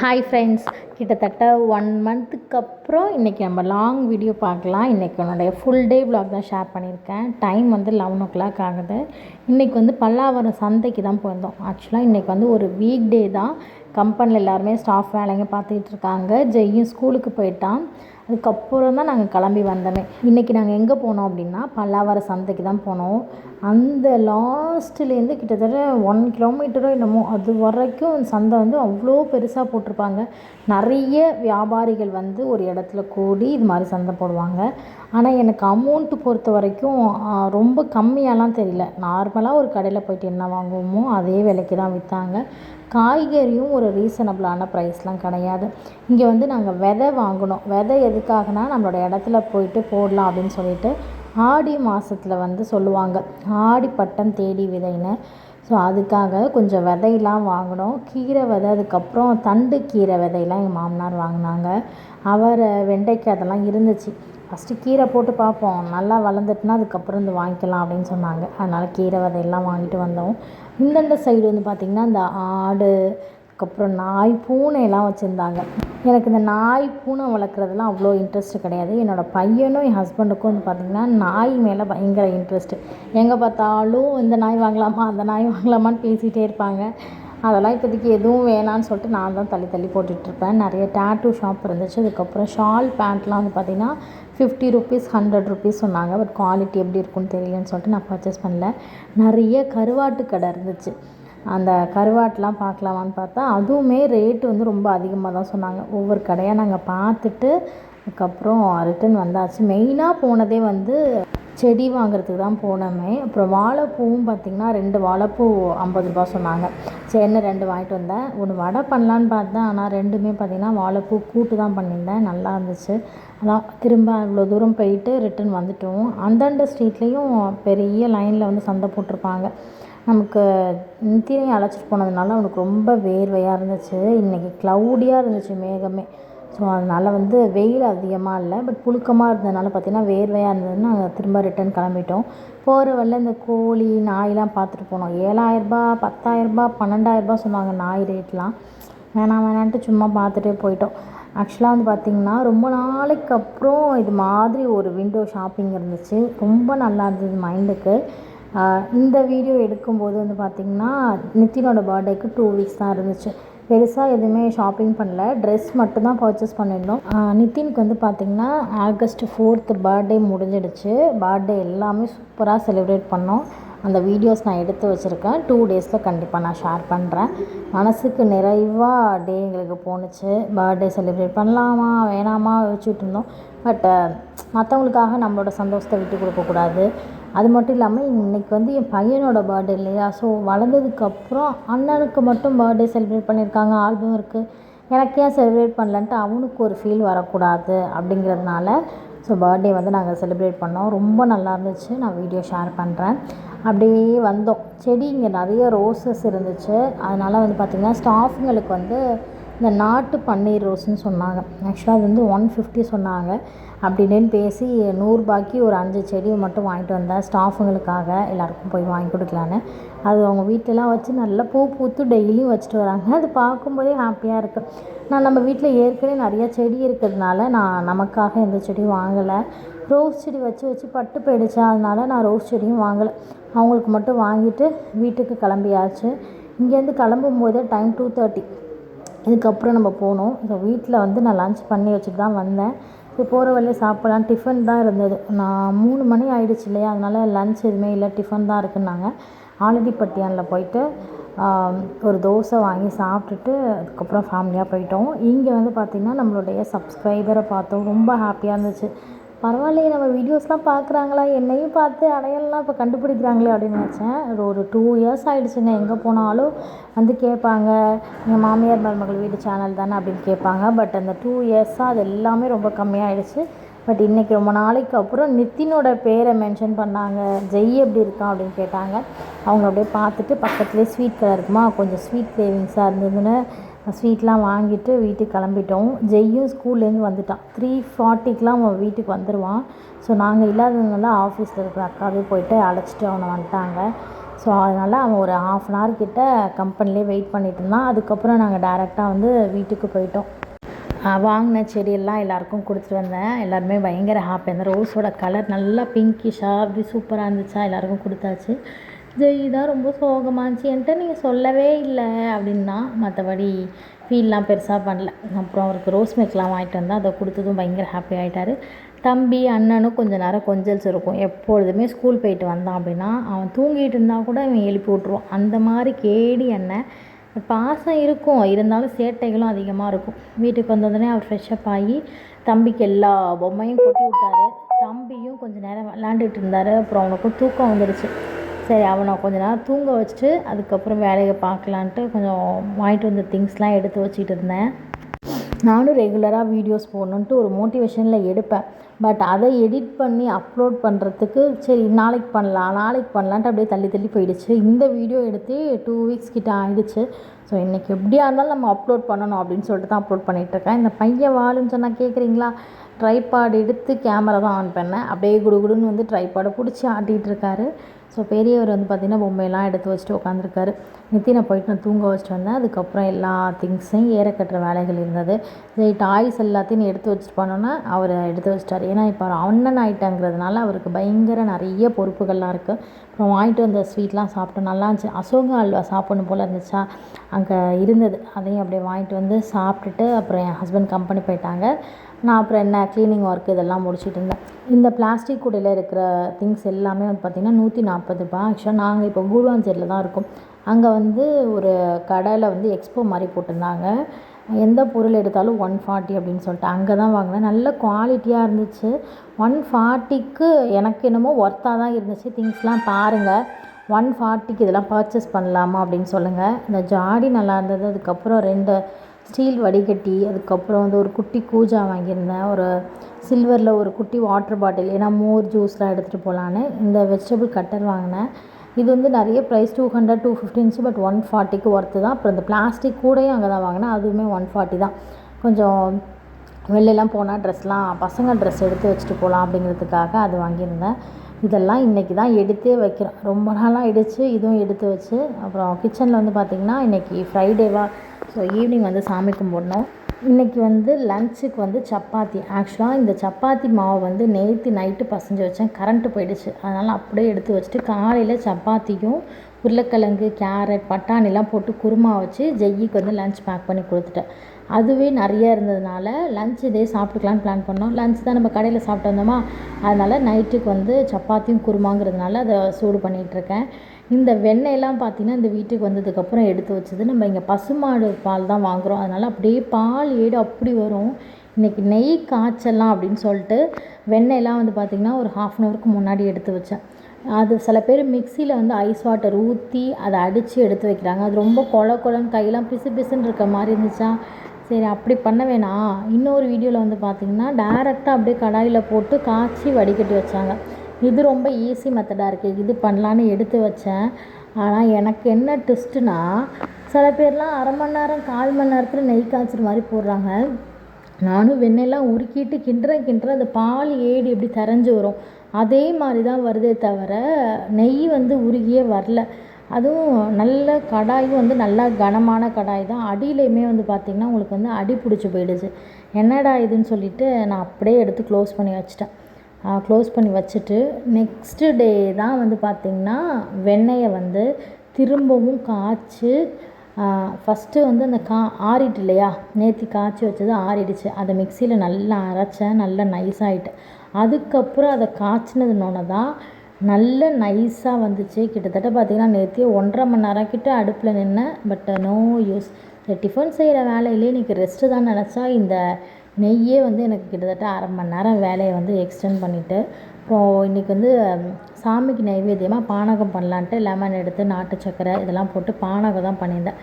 Hi friends, கிட்டத்தட்ட 1 மந்த்துக்கு அப்புறம் இன்றைக்கி நம்ம லாங் வீடியோ பார்க்கலாம். இன்றைக்கி என்னுடைய ஃபுல் டே விலாக் தான் ஷேர் பண்ணியிருக்கேன். டைம் வந்து 11 ஆகுது. இன்றைக்கி வந்து பல்லாவரம் சந்தைக்கு தான் போயிருந்தோம். ஆக்சுவலாக இன்றைக்கி வந்து ஒரு வீக் டே தான். கம்பெனியில் எல்லாருமே ஸ்டாஃப் வேலைங்க பார்த்துக்கிட்டு இருக்காங்க. ஜெய்யும் ஸ்கூலுக்கு போயிட்டான். அதுக்கப்புறம் தான் நாங்கள் கிளம்பி வந்தோமே. இன்றைக்கி நாங்கள் எங்கே போனோம் அப்படின்னா பல்லாவரம் சந்தைக்கு தான் போனோம். அந்த லாஸ்ட்லேருந்து கிட்டத்தட்ட 1 கிலோமீட்டரோ என்னமோ அது வரைக்கும் சந்தை வந்து அவ்வளோ பெருசாக போட்டிருப்பாங்க. நிறைய வியாபாரிகள் வந்து ஒரு இடத்துல கூடி இது மாதிரி சந்தை போடுவாங்க. ஆனால் எனக்கு அமௌண்ட்டு பொறுத்த வரைக்கும் ரொம்ப கம்மியாலாம் தெரியல. நார்மலாக ஒரு கடையில் போய்ட்டு என்ன வாங்குவோமோ அதே விலைக்கு தான் விற்றாங்க. காய்கறியும் ஒரு ரீசனபிளான ப்ரைஸ்லாம் கிடையாது. இங்கே வந்து நாங்கள் விதை வாங்கினோம். விதை எதுக்காகனா நம்மளோட இடத்துல போயிட்டு போடலாம் அப்படின்னு சொல்லிட்டு ஆடி மாதத்தில் வந்து சொல்லுவாங்க, ஆடி பட்டம் தேடி விதைன்னு. ஸோ அதுக்காக கொஞ்சம் விதையெல்லாம் வாங்கினோம். கீரை விதை, அதுக்கப்புறம் தண்டு கீரை விதையெல்லாம் எங்கள் மாமனார் வாங்கினாங்க. அவரை, வெண்டைக்காய் அதெல்லாம் இருந்துச்சு. ஃபஸ்ட்டு கீரை போட்டு பார்ப்போம், நல்லா வளர்ந்துட்டுனா அதுக்கப்புறம் இந்த வாங்கிக்கலாம் அப்படின்னு சொன்னாங்க. அதனால் கீரை விதையெல்லாம் வாங்கிட்டு வந்தோம். இந்தந்த சைடு வந்து பார்த்திங்கன்னா இந்த ஆடு, அதுக்கப்புறம் நாய், பூனையெல்லாம் வச்சுருந்தாங்க. எனக்கு இந்த நாய், பூனை வளர்க்குறதுலாம் அவ்வளோ இன்ட்ரெஸ்ட்டு கிடையாது. என்னோடய பையனும் என் ஹஸ்பண்டுக்கும் வந்து பார்த்திங்கன்னா நாய் மேலே பயங்கர இன்ட்ரெஸ்ட்டு. எங்கே பார்த்தாலும் இந்த நாய் வாங்கலாமா அந்த நாய் வாங்கலாமான்னு பேசிகிட்டே இருப்பாங்க. அதெல்லாம் இப்போதைக்கு எதுவும் வேணான்னு சொல்லிட்டு நான் தான் தள்ளி தள்ளி போட்டுட்ருப்பேன். நிறைய டேட்டூ ஷாப் இருந்துச்சு. அதுக்கப்புறம் ஷால் பேண்ட்லாம் வந்து பார்த்திங்கன்னா 50 ருபீஸ் 100 ருபீஸ் சொன்னாங்க. பட் குவாலிட்டி எப்படி இருக்குன்னு தெரியலன்னு சொல்லிட்டு நான் பர்ச்சேஸ் பண்ணல. நிறைய கருவாட்டு கடை இருந்துச்சு. அந்த கருவாட்டெலாம் பார்க்கலாமான்னு பார்த்தா அதுவுமே ரேட்டு வந்து ரொம்ப அதிகமாக தான் சொன்னாங்க. ஒவ்வொரு கடையாக நாங்கள் பார்த்துட்டு அதுக்கப்புறம் ரிட்டன் வந்தாச்சு. மெயினாக போனதே வந்து செடி வாங்குறதுக்கு தான் போனோமே. அப்புறம் வாழைப்பூவும் பார்த்திங்கன்னா 2 வாழைப்பூ 50 ரூபா சொன்னாங்க. சரின்னு 2 வாங்கிட்டு வந்தேன். ஒன்று வடை பண்ணலான்னு பார்த்தேன். ஆனால் 2மே பார்த்திங்கன்னா வாழைப்பூ கூட்டு தான் பண்ணியிருந்தேன். நல்லா இருந்துச்சு. அதான் திரும்ப அவ்வளோ தூரம் போயிட்டு ரிட்டன் வந்துட்டோம். அந்தந்த ஸ்ட்ரீட்லேயும் பெரிய லைனில் வந்து சந்தை போட்டிருப்பாங்க. நமக்கு நித்தினையும் அழைச்சிட்டு போனதுனால அவனுக்கு ரொம்ப வேர்வையாக இருந்துச்சு. இன்றைக்கி க்ளவுடியாக இருந்துச்சு மேகமே. ஸோ அதனால் வந்து வெயில் அதிகமாக இல்லை, பட் புழுக்கமாக இருந்ததுனால பார்த்திங்கன்னா வேர்வையாக இருந்ததுன்னு நாங்கள் திரும்ப ரிட்டன் கிளம்பிட்டோம். போகிற வழியில் இந்த கோழி, நாயெலாம் பார்த்துட்டு போனோம். 7000 ரூபா, 10,000 ரூபா, 12,000 ரூபா சொன்னாங்க நாய் ரேட்லாம். வேணான்ட்டு சும்மா பார்த்துட்டே போயிட்டோம். ஆக்சுவலாக வந்து பார்த்திங்கன்னா ரொம்ப நாளைக்கு அப்புறம் இது மாதிரி ஒரு விண்டோ ஷாப்பிங் இருந்துச்சு. ரொம்ப நல்லா இருந்தது மைண்டுக்கு. இந்த வீடியோ எடுக்கும்போது வந்து பார்த்திங்கன்னா நித்தினோட பர்த்டேக்கு 2 வீக்ஸ் தான் இருந்துச்சு. பெருசாக எதுவுமே ஷாப்பிங் பண்ணல. ட்ரெஸ் மட்டும்தான் பர்ச்சேஸ் பண்ணியிருந்தோம். நித்தினுக்கு வந்து பார்த்திங்கன்னா ஆகஸ்ட் 4th பர்த்டே முடிஞ்சிடுச்சு. பர்த்டே எல்லாமே சூப்பராக செலிப்ரேட் பண்ணோம். அந்த வீடியோஸ் நான் எடுத்து வச்சுருக்கேன். 2 டேஸில் கண்டிப்பாக நான் ஷேர் பண்ணுறேன். மனசுக்கு நிறைவாக டே எங்களுக்கு போணுச்சு. பர்த்டே செலிப்ரேட் பண்ணலாமா வேணாமா யோசிச்சுட்டு இருந்தோம். பட் மற்றவங்களுக்காக நம்மளோட சந்தோஷத்தை விட்டு கொடுக்கக்கூடாது. அது மட்டும் இல்லாமல் இன்றைக்கி வந்து என் பையனோட பர்த்டே இல்லையா. ஸோ வளர்ந்ததுக்கப்புறம் அண்ணனுக்கு மட்டும் பர்த்டே செலிப்ரேட் பண்ணியிருக்காங்க, ஆல்பம் இருக்குது. எனக்கு ஏன் செலிப்ரேட் பண்ணலன்ட்டு அவனுக்கு ஒரு ஃபீல் வரக்கூடாது அப்படிங்கிறதுனால ஸோ பர்த்டே வந்து நாங்கள் செலிப்ரேட் பண்ணோம். ரொம்ப நல்லா இருந்துச்சு. நான் வீடியோ ஷேர் பண்ணுறேன். அப்படியே வந்தோம். செடி இங்கே நிறைய ரோசஸ் இருந்துச்சு. அதனால் வந்து பார்த்திங்கன்னா ஸ்டாஃபுங்களுக்கு வந்து இந்த நாட்டு பன்னீர் ரோஸ்ன்னு சொன்னாங்க. ஆக்சுவலாக அது வந்து 150 சொன்னாங்க. அப்படின்னு பேசி 100 ரூபாய்க்கு ஒரு 5 செடி மட்டும் வாங்கிட்டு வந்தேன். ஸ்டாஃபுங்களுக்காக எல்லாருக்கும் போய் வாங்கி கொடுக்கலான்னு. அது அவங்க வீட்டிலலாம் வச்சு நல்லா பூ பூத்து டெய்லியும் வச்சுட்டு வராங்க. அது பார்க்கும்போதே ஹாப்பியாக இருக்குது. நான் நம்ம வீட்டில் ஏற்கனவே நிறையா செடி இருக்கிறதுனால நான் நமக்காக எந்த செடியும் வாங்கலை. ரோஸ் செடி வச்சு வச்சு பட்டு போயிடுச்சா, அதனால் நான் ரோஸ் செடியும் வாங்கலை. அவங்களுக்கு மட்டும் வாங்கிட்டு வீட்டுக்கு கிளம்பியாச்சு. இங்கேருந்து கிளம்பும்போதே டைம் 2:30. இதுக்கப்புறம் நம்ம போனோம். ஸோ வீட்டில் வந்து நான் லன்ச் பண்ணி வச்சுட்டு தான் வந்தேன். ஸோ போகிற வழியில் சாப்பிட்லாம். டிஃபன் தான் இருந்தது. நான் 3 மணி ஆகிடுச்சு இல்லையா, அதனால் லன்ச் எதுவுமே இல்லை, டிஃபன் தான் இருக்குன்னாங்க. ஆலடிப்பட்டியானில் போயிட்டு ஒரு தோசை வாங்கி சாப்பிட்டுட்டு அதுக்கப்புறம் ஃபேமிலியாக போயிட்டோம். இங்கே வந்து பார்த்திங்கன்னா நம்மளுடைய சப்ஸ்கிரைபரை பார்த்தோம். ரொம்ப ஹாப்பியாக இருந்துச்சு. பரவாயில்லையே, நம்ம வீடியோஸ்லாம் பார்க்குறாங்களா, என்னையும் பார்த்து அடையாளம்லாம் இப்போ கண்டுபிடிக்கிறாங்களே அப்படின்னு நினச்சேன். ஒரு 2 இயர்ஸ் ஆகிடுச்சுங்க. எங்கே போனாலும் வந்து கேட்பாங்க, எங்கள் மாமியார் மருமகள் வீடு சேனல் தானே அப்படின்னு கேட்பாங்க. பட் அந்த 2 இயர்ஸாக அது எல்லாமே ரொம்ப கம்மியாகிடுச்சு. பட் இன்றைக்கி ரொம்ப நாளைக்கு அப்புறம் நித்தினோட பேரை மென்ஷன் பண்ணாங்க. ஜெய் எப்படி இருக்கான் அப்படின்னு கேட்டாங்க. அவங்க அப்படியே பார்த்துட்டு பக்கத்துலேயே ஸ்வீட் கடை இருக்குமா, கொஞ்சம் ஸ்வீட் கிரேவிங்ஸாக இருந்ததுன்னு ஸ்வீட்லாம் வாங்கிட்டு வீட்டுக்கு கிளம்பிட்டோம். ஜெய்யும் ஸ்கூல்லேருந்து வந்துட்டான். 3:40க்கெலாம் அவன் வீட்டுக்கு வந்துடுவான். ஸோ நாங்கள் இல்லாததுனால ஆஃபீஸில் இருக்கிற அக்காவே போயிட்டு அழைச்சிட்டு அவனை வந்துட்டாங்க. ஸோ அதனால் அவன் ஒரு 1/2 hour கிட்ட கம்பெனிலே வெயிட் பண்ணிட்டு இருந்தான். அதுக்கப்புறம் நாங்கள் டேரெக்டாக வந்து வீட்டுக்கு போயிட்டோம். வாங்கின செடியெல்லாம் எல்லாேருக்கும் கொடுத்துட்டு வந்தேன். எல்லாருமே பயங்கர ஹாப்பி. அந்த ரோஸோட கலர் நல்லா பிங்கிஷாக அப்படி சூப்பராக இருந்துச்சா, எல்லாேருக்கும் கொடுத்தாச்சு. ஜெய் தான் ரொம்ப சோகமாக இருந்துச்சு, என்கிட்ட நீங்கள் சொல்லவே இல்லை அப்படின்னா. மற்றபடி ஃபீல்லாம் பெருசாக பண்ணல. அப்புறம் அவருக்கு ரோஸ் மில்க்லாம் வாங்கிட்டு வந்தால் அதை கொடுத்ததும் பயங்கர ஹாப்பி ஆகிட்டார். தம்பி அண்ணனும் கொஞ்சம் நேரம் கொஞ்சல்ஸ் இருக்கும். எப்பொழுதுமே ஸ்கூல் போயிட்டு வந்தான் அப்படின்னா அவன் தூங்கிட்டு இருந்தால் கூட அவன் எழுப்பி விட்ருவான். அந்த மாதிரி கேடி அண்ணன். பாசம் இருக்கும், இருந்தாலும் சேட்டைகளும் அதிகமாக இருக்கும். வீட்டுக்கு வந்தோடனே அவர் ஃப்ரெஷ்அப் ஆகி தம்பிக்கு எல்லா பொம்மையும் கொட்டி விட்டார். தம்பியும் கொஞ்சம் நேரம் விளாண்டுட்டு இருந்தார். அப்புறம் அவனுக்கும் தூக்கம் வந்துடுச்சு. சரி, அவனை கொஞ்சம் நேரம் தூங்க வச்சுட்டு அதுக்கப்புறம் வேலையை பார்க்கலான்ட்டு கொஞ்சம் வாங்கிட்டு வந்த திங்ஸ்லாம் எடுத்து வச்சுக்கிட்டு இருந்தேன். நானும் ரெகுலராக வீடியோஸ் போடணுன்ட்டு ஒரு மோட்டிவேஷனில் எடுப்பேன். பட் அதை எடிட் பண்ணி அப்லோட் பண்ணுறதுக்கு சரி நாளைக்கு பண்ணலான்ட்டு அப்படியே தள்ளி போயிடுச்சு. இந்த வீடியோ எடுத்து 2 weeks கிட்ட ஆகிடுச்சு. ஸோ இன்றைக்கி எப்படியா இருந்தாலும் நம்ம அப்லோட் பண்ணணும் அப்படின்னு சொல்லிட்டு தான் அப்லோட் பண்ணிகிட்ருக்கேன். இந்த பையன் வாளுன்னு சொன்னால் கேட்குறீங்களா, ட்ரைபாட் எடுத்து கேமரா தான் ஆன் பண்ணேன். அப்படியே குடுகுடுன்னு வந்து ட்ரைபாடை பிடிச்சி ஆட்டிகிட்டு இருக்காரு. ஸோ பெரியவர் வந்து பார்த்திங்கன்னா பொம்மையெல்லாம் எடுத்து வச்சுட்டு உட்காந்துருக்காரு. நித்தினை போயிட்டு நான் தூங்க வச்சுட்டு வந்தேன். அதுக்கப்புறம் எல்லா திங்ஸையும் ஏற கட்டுற வேலைகள் இருந்தது. சரி, டாய்ஸ் எல்லாத்தையும் எடுத்து வச்சுட்டு போனோன்னா அவர் எடுத்து வச்சிட்டார். ஏன்னா இப்போ அண்ணன் ஆகிட்டாங்கிறதுனால அவருக்கு பயங்கர நிறைய பொறுப்புகள்லாம் இருக்குது. அப்புறம் வாங்கிட்டு வந்த ஸ்வீட்லாம் சாப்பிட்டோம், நல்லா இருந்துச்சு. அசோகா அல்வா சாப்பிடணும் போல் இருந்துச்சா, அங்கே இருந்தது. அதையும் அப்படியே வாங்கிட்டு வந்து சாப்பிட்டுட்டு அப்புறம் என் ஹஸ்பண்ட் கம்பெனி போயிட்டாங்க. நான் அப்புறம் என்ன க்ளீனிங் ஒர்க் இதெல்லாம் முடிச்சுட்டு இருந்தேன். இந்த பிளாஸ்டிக் கூடையில் இருக்கிற திங்ஸ் எல்லாமே வந்து பார்த்திங்கன்னா 140 ரூபாய். ஆக்சுவலாக நாங்கள் இப்போ கூடுவாஞ்சேரியில் தான் இருக்கோம். அங்கே வந்து ஒரு கடையில் வந்து எக்ஸ்போ மாதிரி போட்டிருந்தாங்க. எந்த பொருள் எடுத்தாலும் 140 அப்படின்னு சொல்லிட்டு அங்கே தான் வாங்கினேன். நல்ல குவாலிட்டியாக இருந்துச்சு. 140க்கு எனக்கு என்னமோ ஒர்த்தாக தான் இருந்துச்சு. திங்ஸ்லாம் பாருங்கள், 140க்கு இதெல்லாம் பர்ச்சேஸ் பண்ணலாமா அப்படின்னு சொல்லுங்கள். இந்த ஜாடி நல்லா இருந்தது. அதுக்கப்புறம் 2 ஸ்டீல் வடிகட்டி, அதுக்கப்புறம் வந்து ஒரு குட்டி கூஜா வாங்கியிருந்தேன். ஒரு சில்வரில் ஒரு குட்டி வாட்டர் பாட்டில், ஏன்னா மோர் ஜூஸ்லாம் எடுத்துகிட்டு போகலான்னு. இந்த வெஜிடபிள் கட்டர் வாங்கினேன். இது வந்து நிறைய ப்ரைஸ் 200 250 இருந்துச்சு. பட் 140க்கு ஒர்த்து தான். அப்புறம் இந்த பிளாஸ்டிக் கூடையும் அங்கே தான் வாங்கினேன். அதுவுமே 140 தான். கொஞ்சம் வெளிலலாம் போனால் பசங்க ட்ரெஸ் எடுத்து வச்சுட்டு போகலாம் அப்படிங்கிறதுக்காக அது வாங்கியிருந்தேன். இதெல்லாம் இன்றைக்கி தான் எடுத்தே வைக்கிறேன். ரொம்ப நாளாக ஆகிடுச்சு. இதுவும் எடுத்து வச்சு அப்புறம் கிச்சனில் வந்து பார்த்திங்கன்னா இன்றைக்கி ஃப்ரைடேவா, ஸோ ஈவினிங் வந்து சாமி கும்பிடணும். இன்றைக்கி வந்து லன்ச்சுக்கு வந்து சப்பாத்தி. ஆக்சுவலாக இந்த சப்பாத்தி மாவு வந்து நேற்று நைட்டு பசைஞ்சு வச்சேன், கரண்ட்டு போயிடுச்சு. அதனால் அப்படியே எடுத்து வச்சுட்டு காலையில் சப்பாத்தியும் உருளைக்கிழங்கு, கேரட், பட்டாணிலாம் போட்டு குருமா வச்சு ஜெய்யிக்கு வந்து லன்ச் பேக் பண்ணி கொடுத்துட்டேன். அதுவே நிறைய இருந்ததுனால லன்ச் இதே சாப்பிட்டுக்கலான்னு பிளான் பண்ணோம். லன்ச் தான் நம்ம கடையில் சாப்பிட்டு வந்தோமா, அதனால் நைட்டுக்கு வந்து சப்பாத்தியும் குருமாங்கிறதுனால அதை சூடு பண்ணிகிட்ருக்கேன். இந்த வெண்ணெயெல்லாம் பார்த்திங்கன்னா இந்த வீட்டுக்கு வந்ததுக்கப்புறம் எடுத்து வச்சது. நம்ம இங்கே பசுமாடு பால் தான் வாங்குகிறோம், அதனால் அப்படியே பால் ஏடு அப்படி வரும். இன்றைக்கி நெய் காய்ச்சலாம் அப்படின்னு சொல்லிட்டு வெண்ணெயெல்லாம் வந்து பார்த்திங்கன்னா ஒரு 1/2 hourக்கு முன்னாடி எடுத்து வச்சேன். அது சில பேர் மிக்சியில் வந்து ஐஸ் வாட்டர் ஊற்றி அதை அடித்து எடுத்து வைக்கிறாங்க. அது ரொம்ப கொலன்னு கையெல்லாம் பிசுன்னு இருக்க மாதிரி இருந்துச்சா, சரி அப்படி பண்ண வேணாம். இன்னொரு வீடியோவில் வந்து பார்த்திங்கன்னா டேரெக்டாக அப்படியே கடாயில் போட்டு காய்ச்சி வடிகட்டி வச்சாங்க. இது ரொம்ப ஈஸி மெத்தடாக இருக்குது, இது பண்ணலான்னு எடுத்து வச்சேன். ஆனால் எனக்கு என்ன ட்விஸ்ட்டுனா, சில பேர்லாம் 1/2 மணி நேரம் 1/4 மணி நேரத்தில் நெய் காய்ச்சிற மாதிரி போடுறாங்க. நானும் வெண்ணெயெல்லாம் உருக்கிட்டு கிண்டுறேன். அந்த பால் ஏடு எப்படி தெரிஞ்சு வரும், அதே மாதிரி தான் வருதே தவிர நெய் வந்து உருகியே வரல. அதுவும் நல்ல கடாயும் வந்து நல்லா கனமான கடாய் தான். அடியிலையுமே வந்து பார்த்திங்கன்னா உங்களுக்கு வந்து அடி பிடிச்சி போயிடுச்சு. என்னடா இதுன்னு சொல்லிவிட்டு நான் அப்படியே எடுத்து க்ளோஸ் பண்ணி வச்சிட்டேன். க்ளோஸ் பண்ணி வச்சுட்டு நெக்ஸ்ட்டு டே தான் வந்து பார்த்திங்கன்னா வெண்ணெயை வந்து திரும்பவும் காய்ச்சி, ஃபஸ்ட்டு வந்து அந்த ஆறிட்டு இல்லையா, நேற்று காய்ச்சி வச்சது ஆறிடுச்சு. அதை மிக்சியில் நல்லா அரைச்சேன், நல்லா நைஸாகிட்டு. அதுக்கப்புறம் அதை காய்ச்சினதுனோட தான் நல்ல நைஸாக வந்துச்சு. கிட்டத்தட்ட பார்த்திங்கன்னா நேற்று 1.5 மணி நேரம் கிட்ட அடுப்பில் நின்னேன். But no use. டிஃபன் செய்கிற வேலையிலே இன்றைக்கி ரெஸ்ட்டு தான் நினச்சா இந்த நெய்யே வந்து எனக்கு கிட்டத்தட்ட 1/2 மணி நேரம் வேலையை வந்து எக்ஸ்டெண்ட் பண்ணிவிட்டு, இப்போது இன்றைக்கி வந்து சாமிக்கு நைவேத்தியமாக பானகம் பண்ணலான்ட்டு லெமன் எடுத்து நாட்டு சக்கரை இதெல்லாம் போட்டு பானகம் தான் பண்ணியிருந்தேன்.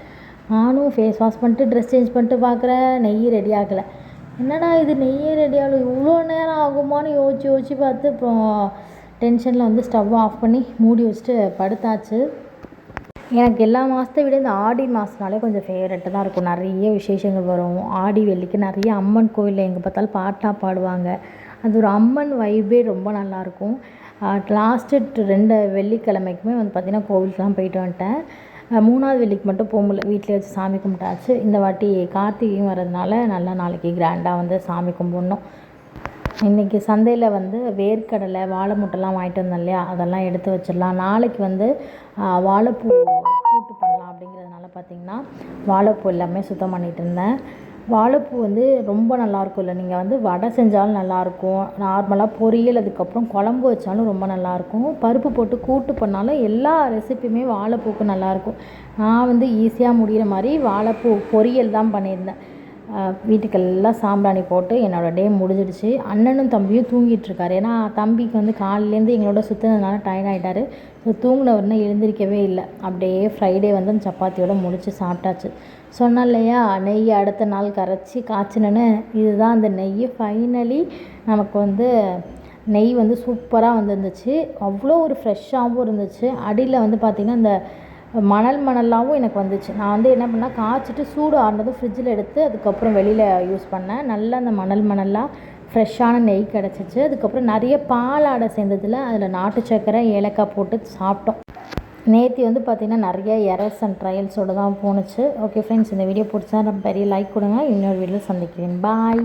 நானும் ஃபேஸ் வாஷ் பண்ணிட்டு ட்ரெஸ் சேஞ்ச் பண்ணிட்டு பார்க்குறேன், நெய் ரெடி ஆகலை. என்னடா இது நெய்யே ரெடி ஆகலை, இவ்வளோ நேரம் ஆகுமான்னு யோசிச்சு பார்த்து அப்புறம் டென்ஷனில் வந்து ஸ்டவ் ஆஃப் பண்ணி மூடி வச்சுட்டு படுத்தாச்சு. எனக்கு எல்லா மாதத்தை விட இந்த ஆடி மாதம்னாலே கொஞ்சம் ஃபேவரெட்டு தான் இருக்கும். நிறைய விசேஷங்கள் வரும். ஆடி வெள்ளிக்கு நிறைய அம்மன் கோயிலில் எங்கே பார்த்தாலும் பாட்டாக பாடுவாங்க. அது ஒரு அம்மன் வைபே ரொம்ப நல்லாயிருக்கும். லாஸ்ட்டு 2 வெள்ளிக்கிழமைக்குமே வந்து பார்த்திங்கன்னா கோவிலுக்குலாம் போயிட்டு வந்துட்டேன். 3வது வெள்ளிக்கு மட்டும் போக முடியல, வீட்டிலே வச்சு சாமி கும்பிட்டாச்சு. இந்த வாட்டி கார்த்திகையும் வர்றதுனால நல்லா நாளைக்கு கிராண்டாக வந்து சாமி கும்பிட்ணும். இன்றைக்கி சந்தையில் வந்து வேர்க்கடலை வாழை மூட்டைலாம் வாங்கிட்டு வந்தேன் இல்லையா, அதெல்லாம் எடுத்து வச்சிடலாம். நாளைக்கு வந்து வாழைப்பூ கூட்டு பண்ணலாம் அப்படிங்கிறதுனால பார்த்திங்கன்னா வாழைப்பூ எல்லாமே சுத்தம் பண்ணிகிட்டு இருந்தேன். வாழைப்பூ வந்து ரொம்ப நல்லாயிருக்கும் இல்லை, நீங்கள் வந்து வடை செஞ்சாலும் நல்லாயிருக்கும், நார்மலாக பொரியல் அதுக்கப்புறம் குழம்பு வச்சாலும் ரொம்ப நல்லாயிருக்கும், பருப்பு போட்டு கூட்டு பண்ணாலும் எல்லா ரெசிப்பியுமே வாழைப்பூக்கு நல்லாயிருக்கும். நான் வந்து ஈஸியாக முடிகிற மாதிரி வாழைப்பூ பொரியல் தான் பண்ணியிருந்தேன். வீட்டுக்கெல்லாம் சாம்பிராணி போட்டு என்னோடய டே முடிஞ்சிடுச்சு. அண்ணனும் தம்பியும் தூங்கிட்டுருக்காரு. ஏன்னா தம்பிக்கு வந்து காலையிலேருந்து எங்களோட சுற்றுனதுனால டயர்ட் ஆகிட்டார். ஸோ தூங்கினவருன்னா எழுந்திரிக்கவே இல்லை. அப்படியே ஃப்ரைடே வந்து அந்த சப்பாத்தியோடு முடித்து சாப்பிட்டாச்சு. சொன்னேன் இல்லையா, நெய் அடுத்த நாள் கரைச்சி காய்ச்சினேன்னு, இதுதான் அந்த நெய். ஃபைனலி நமக்கு வந்து நெய் வந்து சூப்பராக வந்துருந்துச்சு. அவ்வளோ ஒரு ஃப்ரெஷ்ஷாகவும் இருந்துச்சு. அடியில் வந்து பார்த்திங்கன்னா இந்த மணலாகவும் எனக்கு வந்துச்சு. நான் வந்து என்ன பண்ணேன், காய்ச்சிட்டு சூடு ஆறுனதும் ஃப்ரிட்ஜில் எடுத்து அதுக்கப்புறம் வெளியில் யூஸ் பண்ணேன். நல்லா அந்த மணலாக ஃப்ரெஷ்ஷான நெய் கிடச்சிச்சு. அதுக்கப்புறம் நிறைய பாலாடை சேர்ந்ததில் அதில் நாட்டு சர்க்கரை ஏலக்காய் போட்டு சாப்பிட்டோம். நேற்று வந்து பார்த்திங்கன்னா நிறைய எரர்ஸ் அண்ட் ட்ரையல்ஸோடு தான் போணுச்சு. ஓகே ஃப்ரெண்ட்ஸ், இந்த வீடியோ பிடிச்சா பெரிய லைக் கொடுங்க. இன்னொரு வீடியோவில் சந்திக்கிறேன். பாய்.